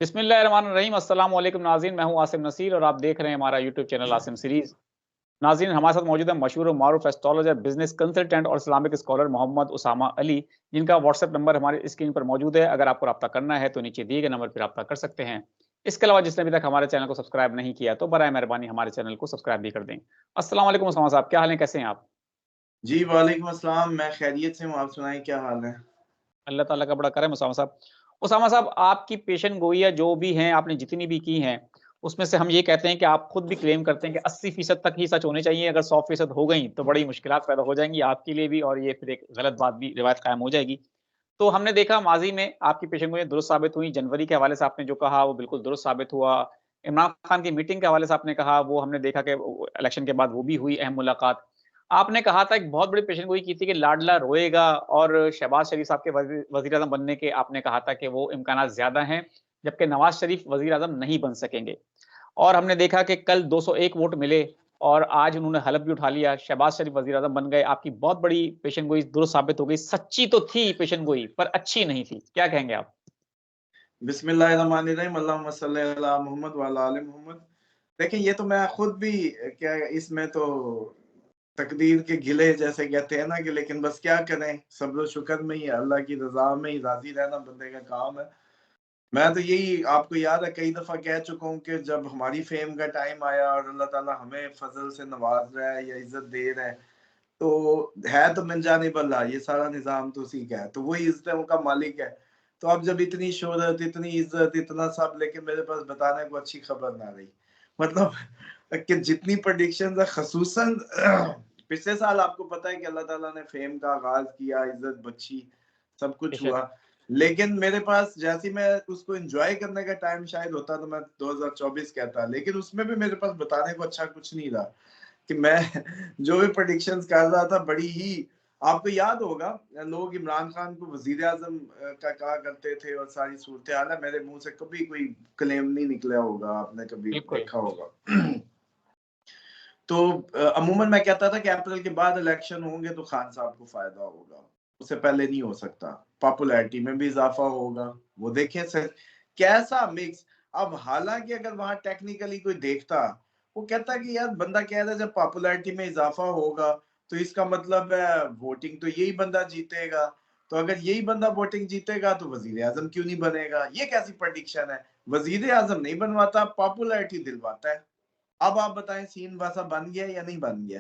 बिस्मिल्लाहिर्रहमानिर्रहीम। अस्सलाम वालेकुम नाज़रीन, मैं हूं आसिम नसीर और आप देख रहे हैं हमारा यूट्यूब चैनल आसिम सीरीज़। नाज़रीन, हमारे साथ मौजूद है मशहूर और मारूफ एस्ट्रोलॉजर, बिज़नेस कंसल्टेंट और इस्लामिक स्कॉलर मोहम्मद उसामा अली, जिनका व्हाट्सएप नंबर हमारी स्क्रीन पर मौजूद है। अगर आपको राब्ता करना है तो नीचे दिए गए नंबर पर राब्ता कर सकते हैं। इसके अलावा जिसने अभी तक हमारे चैनल को सब्सक्राइब नहीं किया तो बराए मेहरबानी हमारे चैनल को सब्सक्राइब भी कर दें। अस्सलाम वालेकुम उसामा साहब, क्या हाल है, कैसे हैं आप? जी, वालेकुम अस्सलाम। मैं खैरियत से हूँ, आप सुनाएँ क्या हाल है? अल्लाह ताला का बड़ा करम है उसामा साहब। उसामा साहब, आपकी पेशन गोइयाँ जो भी हैं, आपने जितनी भी की हैं, उसमें से हम ये कहते हैं कि आप खुद भी क्लेम करते हैं कि 80% तक ही सच होने चाहिए। अगर 100% हो गई, तो बड़ी मुश्किलात पैदा हो जाएँगी आपके लिए भी और ये फिर एक गलत बात भी रिवायत कायम हो जाएगी। तो हमने देखा माज़ी में आपकी पेशन गोइयाँ दुरुस्त साबित हुई। जनवरी के हवाले से आपने जो कहा, वो बिल्कुल दुरुस्त साबित हुआ। इमरान खान की मीटिंग के हवाले से आपने कहा, वो हमने देखा कि इलेक्शन के बाद वो भी हुई अहम मुलाकात। आपने कहा था एक बहुत बड़ी पेशेंगोई की थी कि लाडला रोएगा और शहबाज शरीफ साहब के वज़ीर-ए-आज़म बनने के आपने कहा था कि वो इम्कानात ज़्यादा हैं, जबकि नवाज़ शरीफ वज़ीर-ए-आज़म नहीं बन सकेंगे। और हमने देखा कि कल 201 वोट मिले और आज उन्होंने हलफ भी उठा लिया, शहबाज शरीफ वज़ीर-ए-आज़म बन गए। आपकी बहुत बड़ी पेशेंगोई दुरुस्त साबित हो गई। सच्ची तो थी पेशेंगोई, पर अच्छी नहीं थी। क्या कहेंगे आप? बिस्मिल्लाहिर्रहमानिर्रहीम, अल्लाहुम्मा सल्लि अला मोहम्मद व अला आलि मोहम्मद। देखिए, ये तो मैं खुद भी क्या इसमें तो तकदीर के गिले जैसे कहते हैं ना कि लेकिन बस क्या करें, सब्र शुक्र में ही अल्लाह की रज़ा में ही राज़ी रहना बंदे का काम है। मैं तो यही आपको याद है कई दफ़ा कह चुका हूँ कि जब हमारी फ़ेम का टाइम आया और अल्लाह ताला हमें फ़ज़ल से नवाज़ रहा है या इज़्ज़त दे रहा है, तो है तो मिन जानिब अल्लाह, ये सारा निज़ाम तो उसी का है, तो वही इज़्ज़तों का मालिक है। तो अब जब इतनी शोहरत, इतनी इज़्ज़त, इतना सब लेकिन मेरे पास बताने को अच्छी खबर ना रही। मतलब कि जितनी प्रेडिक्शंस है ख़ुसूसन पिछले साल आपको पता है कि अल्लाह ताला ने फ़ेम का आगाज़ किया, इज़्ज़त बख्शी, सब कुछ बेशक, हुआ। लेकिन मेरे पास जैसे ही मैं उसको एन्जॉय करने का टाइम शायद होता तो मैं 2024 कहता, लेकिन उसमें भी मेरे पास बताने को अच्छा कुछ नहीं रहा। कि मैं जो भी प्रेडिक्शंस कर रहा था बड़ी ही आपको याद होगा लोग इमरान खान को वजीर आजम का कहा करते थे और सारी सूरत हाल है मेरे मुंह से कभी कोई क्लेम नहीं निकला होगा आपने कभी बिल्कुल। देखा होगा। तो अमूमन मैं कहता था कि अप्रैल के बाद इलेक्शन होंगे तो खान साहब को फायदा होगा, उससे पहले नहीं हो सकता, पॉपुलैरिटी में भी इजाफा होगा। वो देखें सर कैसा मिक्स। अब हालांकि अगर वहां टेक्निकली कोई देखता, वो कहता कि यार बंदा कह रहा है जब पॉपुलैरिटी में इजाफा होगा तो इसका मतलब है वोटिंग तो यही बंदा जीतेगा, तो अगर यही बंदा वोटिंग जीतेगा तो वजीर आजम क्यों नहीं बनेगा, ये कैसी प्रडिक्शन है। वजीर आजम नहीं बनवाता, पॉपुलैरिटी दिलवाता है। अब आप बताएं सीन वैसा बन गया या नहीं बन गया,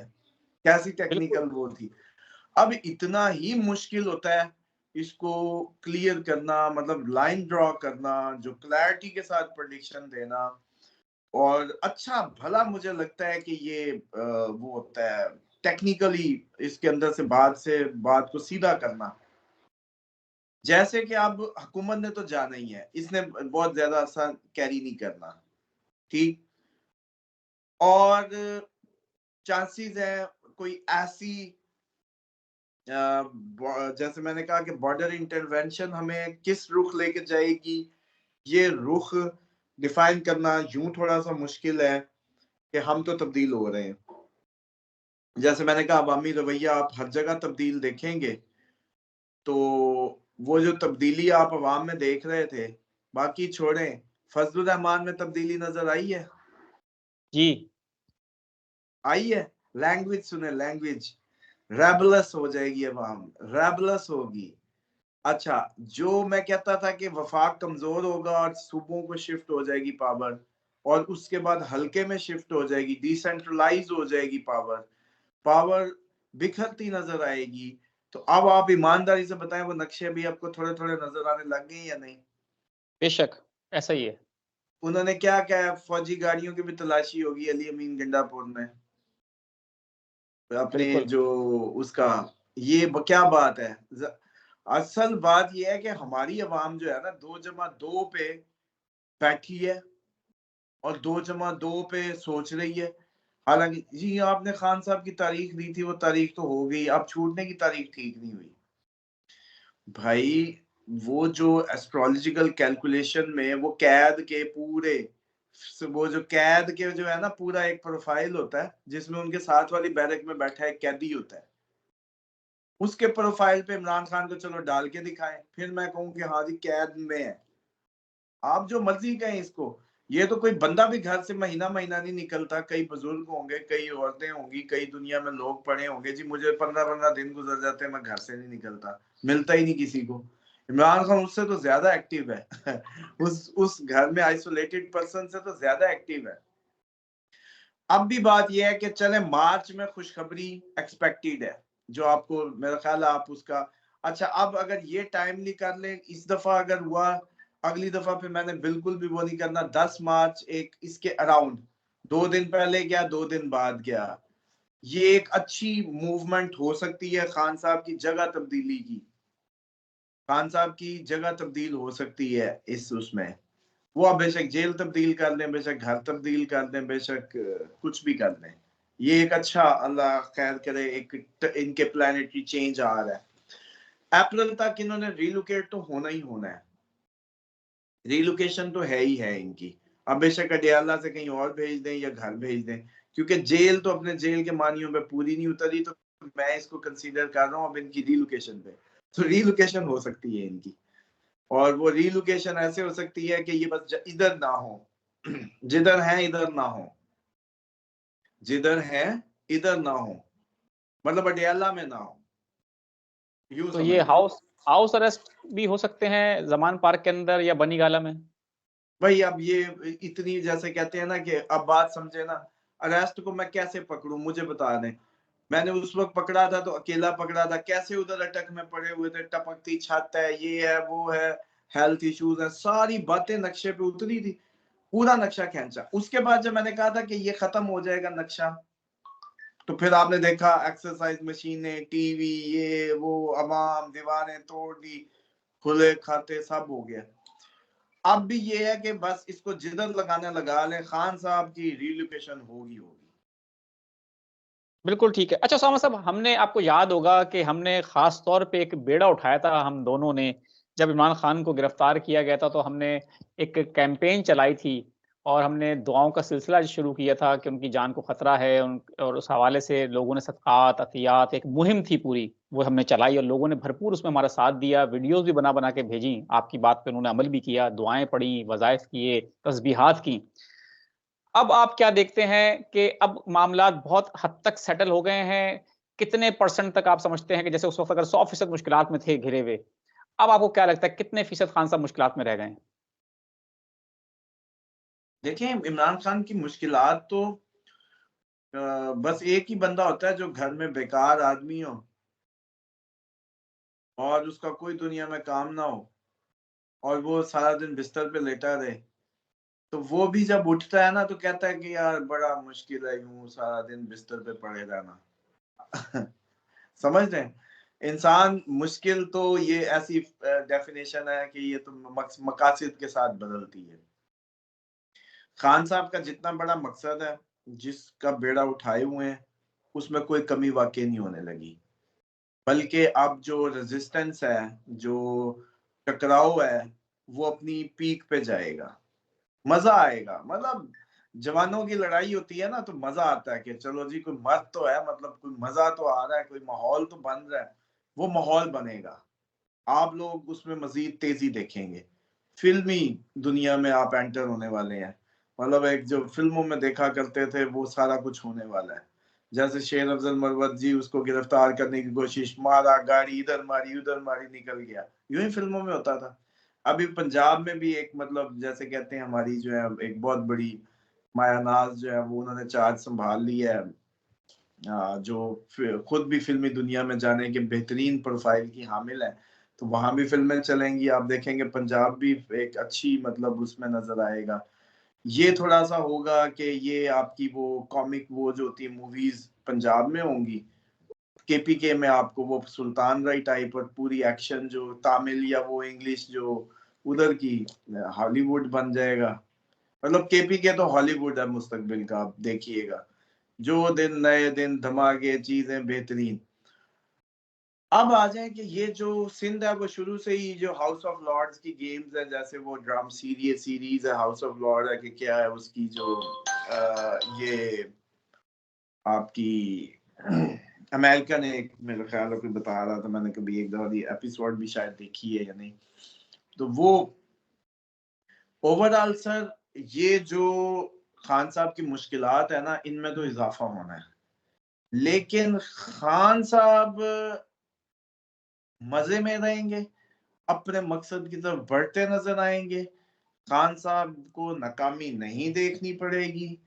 कैसी बिल्कुल, टेक्निकल वो थी। अब इतना ही मुश्किल होता है इसको क्लियर करना, मतलब लाइन ड्रॉ करना, जो क्लैरिटी के साथ प्रेडिक्शन देना। और अच्छा भला मुझे लगता है कि ये वो होता है टेक्निकली इसके अंदर से बात को सीधा करना। जैसे कि अब हुकूमत ने तो जाना ही है, इसने बहुत ज्यादा आसान कैरी नहीं करना, ठीक। और चांसेस है कोई ऐसी जैसे मैंने कहा कि बॉर्डर इंटरवेंशन हमें किस रुख लेके जाएगी, ये रुख डिफाइन करना यूं थोड़ा सा मुश्किल है कि हम तो तब्दील हो रहे हैं। जैसे मैंने कहा अवामी रवैया आप हर जगह तब्दील देखेंगे, तो वो जो तब्दीली आप अवाम में देख रहे थे, बाकी छोड़ें, फजलुर रहमान में तब्दीली नजर आई है? जी, आई है। लैंग्वेज सुने, लैंग्वेज रेबलस हो जाएगी अवाम, रेबलस होगी। अच्छा, जो मैं कहता था कि वफाक कमजोर होगा और सूबों को शिफ्ट हो जाएगी पावर, और उसके बाद हल्के में शिफ्ट हो जाएगी, डिसेंट्रलाइज हो जाएगी पावर, पावर बिखरती नजर आएगी। तो अब आप ईमानदारी से बताएं वो नक्शे भी आपको थोड़े थोड़े नजर आने लग गए या नहीं। बेशक, ऐसा ही है। उन्होंने क्या कहा, फौजी गाड़ियों की भी तलाशी होगी अली अमीन गंडापुर में, अपने बिल्कुल, जो उसका, ये क्या बात है। असल बात ये है कि हमारी अवाम जो है ना 2+2 पे बैठी है और 2+2 पे सोच रही है। हालांकि जी आपने खान साहब की तारीख दी थी, वो तारीख तो हो गई, अब छूटने की तारीख ठीक नहीं हुई भाई। वो जो एस्ट्रोलॉजिकल कैलकुलेशन में वो कैद के पूरे, वो जो कैद के जो है ना पूरा एक प्रोफाइल होता है जिसमें उनके साथ वाली बैरक में बैठा एक कैदी होता है, उसके प्रोफाइल पे इमरान खान को चलो डाल के दिखाएं, फिर मैं कहूँ कि हाँ जी कैद में है। आप जो मर्जी कहें इसको, ये तो कोई बंदा भी घर से महीना महीना नहीं निकलता। कई बुजुर्ग होंगे, कई औरतें होंगी, कई दुनिया में लोग पड़े होंगे, जी मुझे 15-15 दिन गुजर जाते हैं, मैं घर से नहीं निकलता, मिलता ही नहीं किसी को। इमरान खान उससे तो ज्यादा एक्टिव है उस घर में आइसोलेटेड पर्सन से तो ज्यादा एक्टिव है। अब भी बात यह है कि चले मार्च में खुशखबरी एक्सपेक्टेड है, जो आपको मेरा ख्याल है आप उसका, अच्छा अब अगर ये टाइमली कर ले, इस दफा अगर हुआ, अगली दफा फिर मैंने बिल्कुल भी वो नहीं करना। 10 मार्च एक इसके अराउंड, 2 दिन पहले गया 2 दिन बाद गया, ये एक अच्छी मूवमेंट हो सकती है खान साहब की जगह तब्दीली की। खान साहब की जगह तब्दील हो सकती है इस उसमें, वो आप बेशक जेल तब्दील कर लें, बेशक घर तब्दील कर दें, बेशक कुछ भी कर लें। ये एक अच्छा, अल्लाह खैर करे, एक इनके प्लानिटरी चेंज आ रहा है। अप्रैल तक इन्होंने रिलोकेट तो होना ही होना है, रिलोकेशन तो है ही है इनकी। अब बेशक अडियाला से कहीं और भेज दें या घर भेज दें, क्योंकि जेल तो अपने जेल के मानियों पे पूरी नहीं उतरी, तो मैं इसको कंसीडर कर रहा हूँ अब इनकी रिलोकेशन पे। तो रिलोकेशन हो सकती है इनकी, और वो रिलोकेशन ऐसे हो सकती है कि ये बस इधर ना हो, जिधर है इधर ना हो, जिधर है इधर ना हो, मतलब अडियाला में ना हो, यूं तो समझ ये लें। हाउस हाउस अरेस्ट भी हो सकते हैं जमान पार्क के अंदर या बनीगाला में? भाई अब ये इतनी, जैसे कहते हैं ना कि अब बात समझे ना, अरेस्ट को मैं कैसे पकड़ूं, मुझे बता दें। मैंने उस वक्त पकड़ा था तो अकेला पकड़ा था, कैसे उधर अटक में पड़े हुए थे, टपकती छत है, ये है वो है, हेल्थ इश्यूज है, सारी बातें नक्शे पे उतरी थी, पूरा नक्शा खींचा। उसके बाद जब मैंने कहा था कि ये खत्म हो जाएगा नक्शा, तो फिर आपने देखा एक्सरसाइज मशीनें, टीवी, ये वो, अवाम, दीवारें तोड़ दी, खुले खाते सब हो गया। अब भी ये है कि बस इसको जिधर लगाने लगा ले, खान साहब की रिलोकेशन होगी होगी। बिल्कुल ठीक है। अच्छा उसामा साहब, हमने आपको याद होगा कि हमने ख़ास तौर पे एक बेड़ा उठाया था हम दोनों ने, जब इमरान खान को गिरफ्तार किया गया था, तो हमने एक कैंपेन चलाई थी और हमने दुआओं का सिलसिला शुरू किया था कि उनकी जान को खतरा है, और उस हवाले से लोगों ने सदक़ात, अतियात, एक मुहिम थी पूरी, वो हमने चलाई और लोगों ने भरपूर उसमें हमारा साथ दिया, वीडियोज़ भी बना-बना के भेजी, आपकी बात पे उन्होंने अमल भी किया, दुआएँ पढ़ी, वज़ाइफ़ किए, तस्बीहात की। अब आप क्या देखते हैं कि अब मामलात बहुत हद तक सेटल हो गए हैं? कितने परसेंट तक आप समझते हैं कि जैसे उस वक़्त अगर 100% मुश्किलात में थे घिरे हुए, अब आपको क्या लगता है कितने फ़ीसद खान साहब मुश्किलात में रह गए हैं? देखिए इमरान खान की मुश्किलात तो बस एक ही बंदा होता है जो घर में बेकार आदमी हो और उसका कोई दुनिया में काम ना हो और वो सारा दिन बिस्तर पे लेटा रहे, तो वो भी जब उठता है ना तो कहता है कि यार बड़ा मुश्किल है यूं सारा दिन बिस्तर पे पड़े रहना समझ रहे हैं? इंसान मुश्किल तो ये ऐसी डेफिनेशन है कि ये तो मकासद के साथ बदलती है। खान साहब का जितना बड़ा मकसद है, जिसका बेड़ा उठाए हुए हैं, उसमें कोई कमी वाकई नहीं होने लगी, बल्कि अब जो रेजिस्टेंस है, जो टकराव है, वो अपनी पीक पे जाएगा। मजा आएगा, मतलब जवानों की लड़ाई होती है ना तो मजा आता है कि चलो जी कोई मर्द तो है, मतलब कोई मजा तो आ रहा है, कोई माहौल तो बन रहा है। वो माहौल बनेगा, आप लोग उसमें मजीद तेजी देखेंगे। फिल्मी दुनिया में आप एंटर होने वाले हैं, मतलब एक जो फिल्मों में देखा करते थे वो सारा कुछ होने वाला है। जैसे शेर अफजल मरवत जी, उसको गिरफ्तार करने की कोशिश, मारा, गाड़ी इधर मारी उधर मारी, निकल गया, यूं ही फिल्मों में होता था। अभी पंजाब में भी एक, मतलब जैसे कहते हैं हमारी जो है एक बहुत बड़ी मायानाज जो है वो उन्होंने चार्ज संभाल लिया है, जो खुद भी फिल्मी दुनिया में जाने के बेहतरीन प्रोफाइल की हामिल है, तो वहां भी फिल्में चलेंगी, आप देखेंगे पंजाब भी एक अच्छी, मतलब उसमें नजर आएगा। ये थोड़ा सा होगा कि ये आपकी वो कॉमिक वो जो होती है मूवीज पंजाब में होंगी, केपीके में आपको वो सुल्तान राय टाइप और पूरी एक्शन जो तमिल या वो इंग्लिश जो उधर की हॉलीवुड बन जाएगा। मतलब केपीके तो हॉलीवुड है मुस्तकबिल का, आप देखिएगा, जो दिन नए दिन, धमाके, चीजें बेहतरीन। अब आ जाए कि ये जो सिंध है वो शुरू से ही जो हाउस ऑफ लॉर्ड्स की गेम्स है, जैसे वो ड्रामा सीरीज है हाउस ऑफ लॉर्ड है कि क्या है उसकी जो ये आपकी अमेरिकन, एक मेरे ख्याल है कोई बता रहा था, मैंने कभी एक दफा एपिसोड भी शायद देखी है या नहीं, तो ओवरऑल सर ये जो खान साहब की मुश्किलात है ना, इनमें तो इजाफा होना है, लेकिन खान साहब मजे में रहेंगे, अपने मकसद की तरफ बढ़ते नजर आएंगे। खान साहब को नाकामी नहीं देखनी पड़ेगी,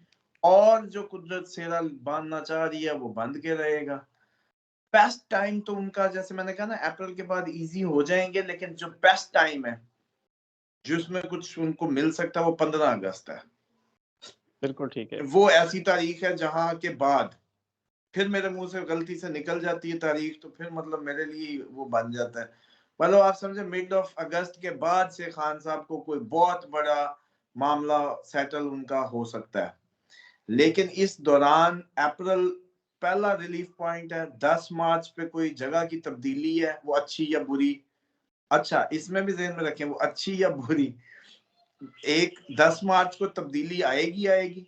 और जो कुदरत सेरा बांधना चाह रही है वो बांध के रहेगा। बेस्ट टाइम तो उनका, जैसे मैंने कहा ना, अप्रैल के बाद इजी हो जाएंगे, लेकिन जो बेस्ट टाइम है जिसमें कुछ उनको मिल सकता है वो 15 अगस्त है। बिल्कुल ठीक है। वो ऐसी तारीख है जहां के बाद फिर मेरे मुंह से गलती से निकल जाती है तारीख, तो फिर मतलब मेरे लिए वो बन जाता है। मतलब आप समझे, मिड ऑफ अगस्त के बाद से खान साहब को कोई बहुत बड़ा मामला सेटल उनका हो सकता है, लेकिन इस दौरान अप्रैल पहला रिलीफ पॉइंट है। 10 मार्च पे कोई जगह की तब्दीली है, वो अच्छी या बुरी, अच्छा इसमें भी ज़हन में रखें, वो अच्छी या बुरी, 10 मार्च को तब्दीली आएगी आएगी,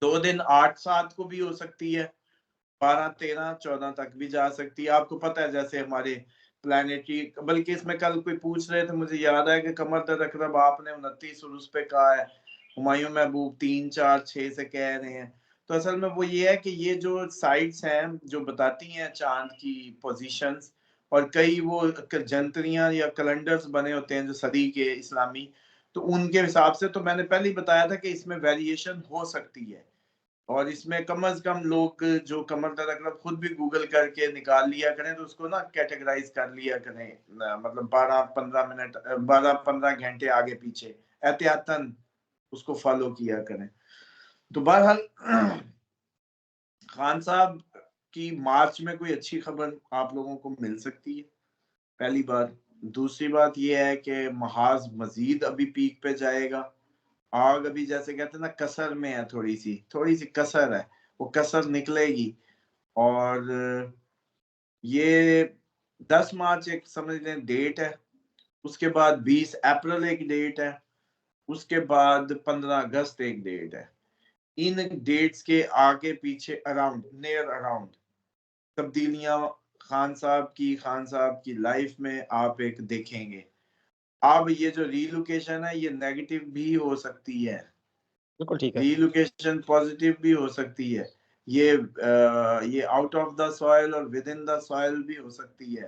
2 दिन 8-7 को भी हो सकती है, 12, 13, 14 तक भी जा सकती है। आपको पता है जैसे हमारे प्लानिटरी, बल्कि इसमें कल कोई पूछ रहे थे, मुझे याद है कि कमर दर्द अकरब आपने 29 उर्स पे कहा है, हुमायूं महबूब 3, 4, 6 से कह रहे हैं। तो असल में वो ये है कि ये जो साइट्स हैं जो बताती हैं चांद की पोजीशंस, और कई वो जंतरियां या कैलेंडर्स बने होते हैं जो सदी के इस्लामी, तो उनके हिसाब से तो मैंने पहले ही बताया था कि इसमें वेरिएशन हो सकती है। और इसमें कम से कम लोग जो कमर दर्द अगर खुद भी गूगल करके निकाल लिया करें, तो उसको ना कैटेगराइज कर लिया करें, मतलब 12-15 मिनट, 12-15 घंटे आगे पीछे एहतियातन उसको फॉलो किया करें। तो बहरहाल खान साहब की मार्च में कोई अच्छी खबर आप लोगों को मिल सकती है, पहली बात। दूसरी बात यह है कि महाज मजीद अभी पीक पे जाएगा। आग अभी जैसे कहते हैं ना कसर में है, थोड़ी सी कसर है, वो कसर निकलेगी। और ये 10 मार्च एक समझ लें डेट है, उसके बाद 20 अप्रैल एक डेट है, उसके बाद 15 अगस्त एक डेट है। इन डेट्स के आगे पीछे अराउंड नियर अराउंड तब्दीलियां खान साहब की लाइफ में आप एक देखेंगे। अब ये जो रीलोकेशन है ये नेगेटिव भी हो सकती है, बिल्कुल ठीक है। रीलोकेशन पॉजिटिव भी हो सकती है, ये आउट ऑफ द सॉइल और विद इन द सॉइल भी हो सकती है।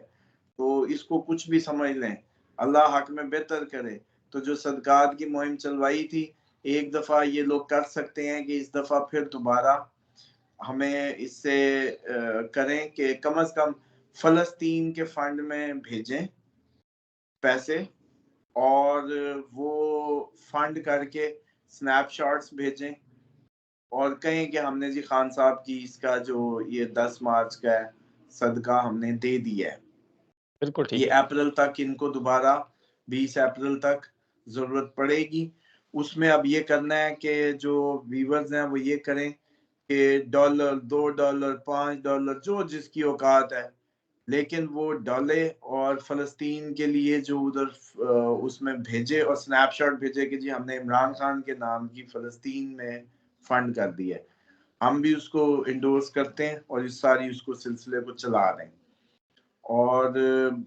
तो इसको कुछ भी समझ लें, अल्लाह हक में बेहतर करे। तो जो सदकात की मुहिम चलवाई थी, एक दफा ये लोग कर सकते हैं कि इस दफा फिर दोबारा हमें इससे करें कि कम से कम फलस्तीन के फंड में भेजें पैसे, और वो फंड करके स्नैपशॉट्स भेजें और कहें कि हमने जी खान साहब की इसका जो ये 10 मार्च का है सदका हमने दे दिया है। बिल्कुल ये ठीक है। अप्रैल तक इनको दोबारा 20 अप्रैल तक जरूरत पड़ेगी। उसमें अब ये करना है कि जो व्यूवर्स हैं वो ये करें कि $1, $2, $5 जो जिसकी औकात है, लेकिन वो डाले और फलस्तीन के लिए जो उधर उसमें भेजे और स्नैपशॉट भेजे कि जी हमने इमरान खान के नाम की फलस्तीन में फंड कर दिया है। हम भी उसको इंडोर्स करते हैं और इस सारी उसको सिलसिले को चला रहे हैं। और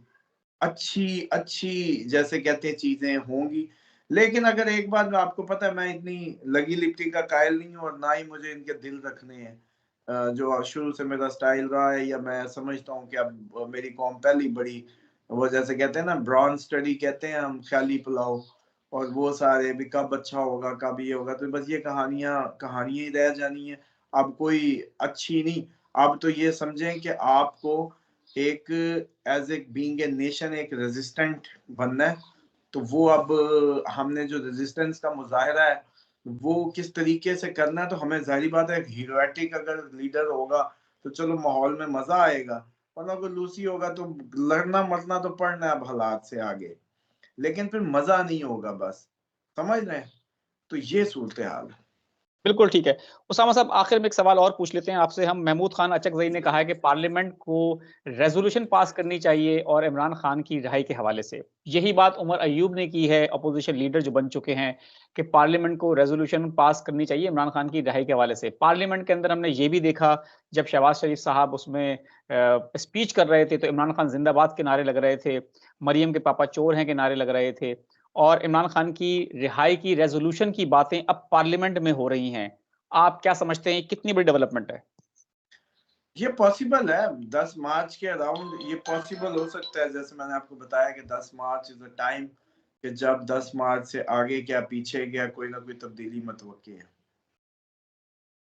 अच्छी अच्छी जैसे कहते हैं चीजें होंगी, लेकिन अगर एक बात आपको पता है, मैं इतनी लगी लिपटी का कायल नहीं हूँ और ना ही मुझे इनके दिल रखने हैं। जो शुरू से मेरा स्टाइल रहा है, या मैं समझता हूँ कि अब मेरी कौम पहली बड़ी, वो जैसे कहते हैं ना ब्रॉन स्टडी कहते हैं हम, ख्याली पुलाव और वो सारे भी, कब अच्छा होगा कब ये होगा, तो बस ये कहानियां ही रह जानी है। अब कोई अच्छी नहीं, अब तो ये समझें कि आपको एक as a being a nation एक रेजिस्टेंट बनना है। तो वो अब हमने जो रेजिस्टेंस का मुजाहरा है वो किस तरीके से करना है, तो हमें जाहिर बात है हीरोएटिक अगर लीडर होगा तो चलो माहौल में मजा आएगा, वरना कोई लूसी होगा तो लड़ना मरना तो पड़ना है अब हालात से आगे, लेकिन फिर मजा नहीं होगा, बस समझ रहे हैं। तो ये सूरत हाल है। बिल्कुल ठीक है। उसामा साहब, आखिर में एक सवाल और पूछ लेते हैं आपसे हम। महमूद खान अचकज़ई ने कहा है कि पार्लियामेंट को रेज़ोल्यूशन पास करनी चाहिए और इमरान खान की रिहाई के हवाले से। यही बात उमर अय्यूब ने की है, अपोज़िशन लीडर जो बन चुके हैं, कि पार्लियामेंट को रेज़ोल्यूशन पास करनी चाहिए इमरान खान की रिहाई के हवाले से। पार्लियामेंट के अंदर हमने ये भी देखा, जब शहबाज़ शरीफ साहब उसमें स्पीच कर रहे थे, तो इमरान खान ज़िंदाबाद के नारे लग रहे थे, मरियम के पापा चोर हैं के नारे लग रहे थे। और इमरान खान की रिहाई की रेज़ोल्यूशन की बातें अब पार्लियामेंट में हो रही हैं। आप क्या समझते हैं कितनी बड़ी डेवलपमेंट है? ये पॉसिबल है 10 मार्च के अराउंड ये पॉसिबल हो सकता है। जैसे मैंने आपको बताया कि 10 मार्च इज अ टाइम कि जब 10 मार्च से आगे क्या पीछे क्या कोई ना कोई तब्दीली मतवक्की है।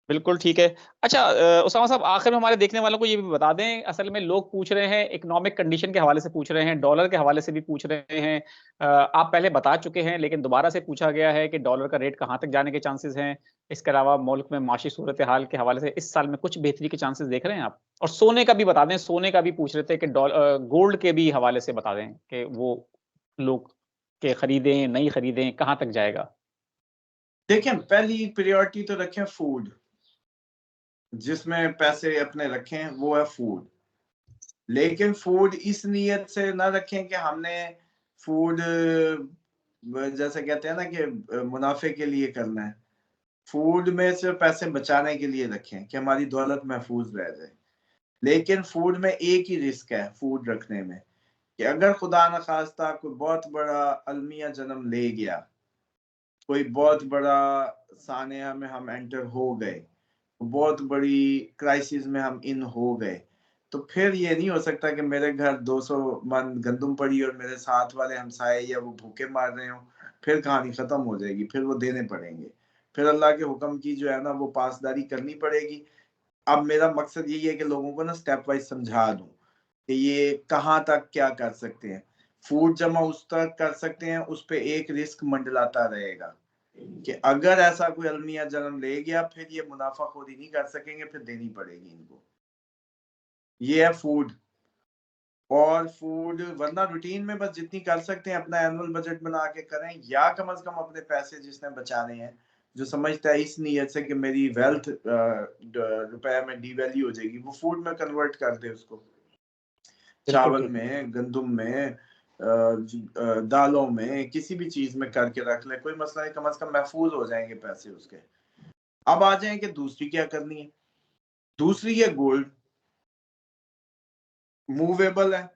बिल्कुल ठीक है। अच्छा उसामा साहब आखिर में हमारे देखने वालों को ये भी बता दें, असल में लोग पूछ रहे हैं इकोनॉमिक कंडीशन के हवाले से पूछ रहे हैं, डॉलर के हवाले से भी पूछ रहे हैं। आप पहले बता चुके हैं लेकिन दोबारा से पूछा गया है कि डॉलर का रेट कहाँ तक जाने के चांसेज़ हैं? इसके अलावा मुल्क में माशी सूरत-ए-हाल के हवाले से इस साल में कुछ बेहतरी के चांसेज़ देख रहे हैं आप? और सोने का भी बता दें, सोने का भी पूछ रहे थे कि गोल्ड के भी हवाले से बता दें कि वो लोग के खरीदें, नहीं खरीदें, कहाँ तक जाएगा? देखिए, पहली प्रायोरिटी तो रखें फूड। जिसमें पैसे अपने रखें वो है फूड। लेकिन फूड इस नीयत से ना रखें कि हमने फूड जैसे कहते हैं ना कि मुनाफे के लिए करना है। फूड में से पैसे बचाने के लिए रखें कि हमारी दौलत महफूज रह जाए। लेकिन फूड में एक ही रिस्क है फूड रखने में कि अगर खुदा न खास्ता कोई बहुत बड़ा अलमिया जन्म ले गया, कोई बहुत बड़ा सानिया में हम एंटर हो गए, बहुत बड़ी क्राइसिस में हम इन हो गए, तो फिर ये नहीं हो सकता कि मेरे घर 200 मन गंदम पड़ी और मेरे साथ वाले हमसाए या वो भूखे मार रहे हो। फिर कहानी खत्म हो जाएगी, फिर वो देने पड़ेंगे। फिर अल्लाह के हुक्म की जो है ना वो पासदारी करनी पड़ेगी। अब मेरा मकसद यही है कि लोगों को ना स्टेप वाइज समझा दूं कि ये कहाँ तक क्या कर सकते हैं। फूड जमा उस तक कर सकते हैं, उस पे एक रिस्क मंडलाता रहेगा कि अगर ऐसा कोई अलमिया जन्म ले गया फिर ये मुनाफाखोरी नहीं कर सकेंगे, फिर देनी पड़ेगी इनको। ये है फूड। और फूड वरना रूटीन में बस जितनी कर सकते हैं अपना एनुअल बजट बना के करें, या कम से कम अपने पैसे जिसने बचाने हैं, जो समझता है इस नीयत से कि मेरी वेल्थ रुपए में डीवैल्यू हो जाएगी, वो फूड में कन्वर्ट कर दे उसको। बिल्कुल चावल ठीक है। में, गंदुम में, दालों में, किसी भी चीज में करके रख ले, कोई मसला नहीं, कम से कम महफूज हो जाएंगे पैसे उसके। अब आ जाए कि दूसरी क्या करनी है। दूसरी है गोल्ड। मूवेबल है,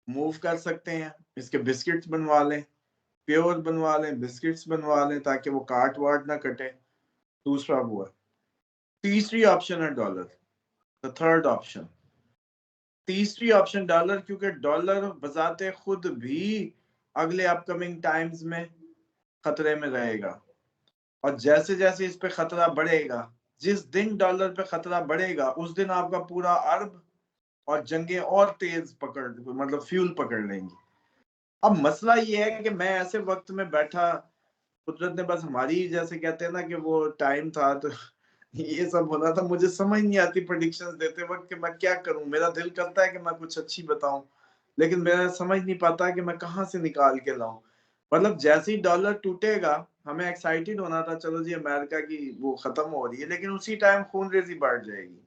मूव कर सकते हैं, इसके बिस्किट्स बनवा लें, प्योर बनवा लें, बिस्किट्स बनवा लें ताकि वो काट वाट ना कटे। दूसरा वो है। तीसरी ऑप्शन है डॉलर, द थर्ड ऑप्शन। तीसरी ऑप्शन डॉलर, क्योंकि डॉलर बजाते खुद भी अगले अपकमिंग टाइम्स में खतरे में रहेगा। और जैसे जैसे इस पे खतरा बढ़ेगा, जिस दिन डॉलर पे खतरा बढ़ेगा उस दिन आपका पूरा अरब और जंगें और तेज पकड़ मतलब फ्यूल पकड़ लेंगी। अब मसला ये है कि मैं ऐसे वक्त में बैठा, कुदरत ने बस हमारी जैसे कहते हैं ना कि वो टाइम था, तो ये सब होना था। मुझे समझ नहीं आती प्रेडिक्शंस देते वक्त कि मैं क्या करूं। मेरा दिल करता है कि मैं कुछ अच्छी बताऊं, लेकिन मैं समझ नहीं पाता कि मैं कहाँ से निकाल के लाऊं। मतलब जैसे ही डॉलर टूटेगा हमें एक्साइटेड होना था, चलो जी अमेरिका की वो खत्म हो रही है, लेकिन उसी टाइम खून रेजी बढ़ जाएगी।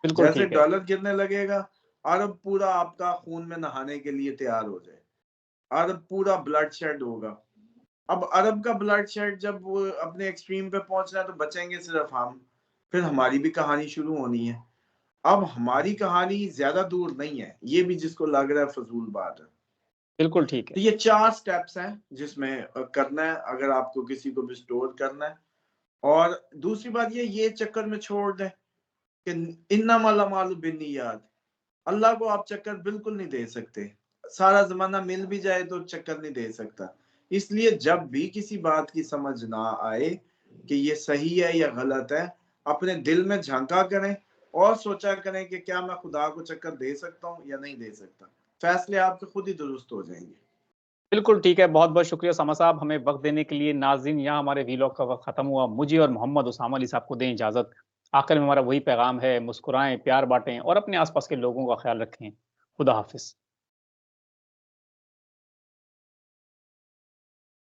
बिल्कुल जैसे ठीक है। डॉलर गिरने लगेगा, अरब पूरा आपका खून में नहाने के लिए तैयार हो जाए, अरब पूरा ब्लड शेड होगा। अब अरब का ब्लड शेड जब वो अपने एक्सट्रीम पे पहुंच रहा है तो बचेंगे सिर्फ हम। फिर हमारी भी कहानी शुरू होनी है। अब हमारी कहानी ज्यादा दूर नहीं है, ये भी जिसको लग रहा है फजूल बात है। बिल्कुल ठीक तो है। ये 4 स्टेप्स हैं जिसमें करना है अगर आपको किसी को भी स्टोर करना है। और दूसरी बात ये चक्कर में छोड़ दें कि इन्नमल अमालु बिन्नियात, अल्लाह को आप चक्कर बिल्कुल नहीं दे सकते। सारा जमाना मिल भी जाए तो चक्कर नहीं दे सकता। इसलिए जब भी किसी बात की समझ ना आए कि ये सही है या गलत है, अपने दिल में झांका करें और सोचा करें कि क्या मैं खुदा को चक्कर दे सकता हूँ या नहीं दे सकता। फैसले आपके खुद ही दुरुस्त हो जाएंगे। बिल्कुल ठीक है, बहुत-बहुत शुक्रिया उसामा साहब हमें वक़्त देने के लिए। नाज़रीन यहाँ हमारे व्लॉग का वक़्त ख़त्म हुआ। मुझे और मोहम्मद उसामा अली साहब को दें इजाज़त। आखिर में हमारा वही पैगाम है, मुस्कुराएँ, प्यार बाँटें और अपने आस-पास के लोगों का ख़्याल रखें। खुदा हाफ़िज़।